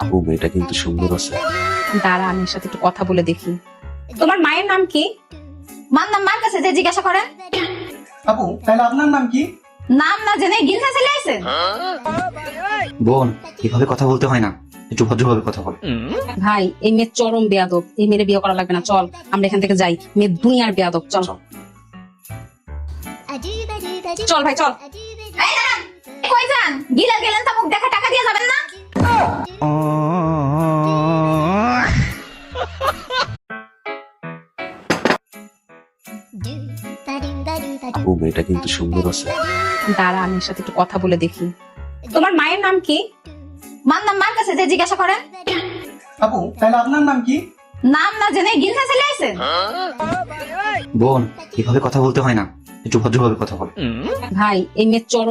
আপু মেয়েটা কিন্তু সুন্দর আছে। দাঁড়া, আমি এর সাথে একটু কথা বলে দেখি। তোমার মায়ের নাম কি? মার নাম মার কাছে যে জিজ্ঞাসা করেন। আপু তাহলে আপনার নাম কি? নাম না জেনে গিলসা চলে আইছেন। বোন, এভাবে কথা বলতে হয় না, একটু ভদ্রভাবে কথা বল। ভাই, এই মেয়ে চরম বেয়াদব, এই মেয়ের বিয়ে করা লাগবে না, চল আমরা এখান থেকে যাই। মেয়ে দুনিয়ার বেয়াদব, চল চল ভাই চল। এই দাঁড়ান, কই যান? গিলা গেলেন তা মুখ দেখা টাকা দিয়ে যাবেন না? আপু মেয়েটা কিন্তু সুন্দর আছে। দাঁড়া, আমি এর সাথে একটু কথা বলে দেখি। তোমার মায়ের নাম কি? মার নাম মার কাছে যে জিজ্ঞাসা করেন। আপু তাহলে আপনার নাম কি? নাম না জেনে গিলসা চলে আইছেন। বোন, এভাবে কথা বলতে হয় না, একটু ভদ্রভাবে কথা বল। ভাই, এই মেয়ে চরম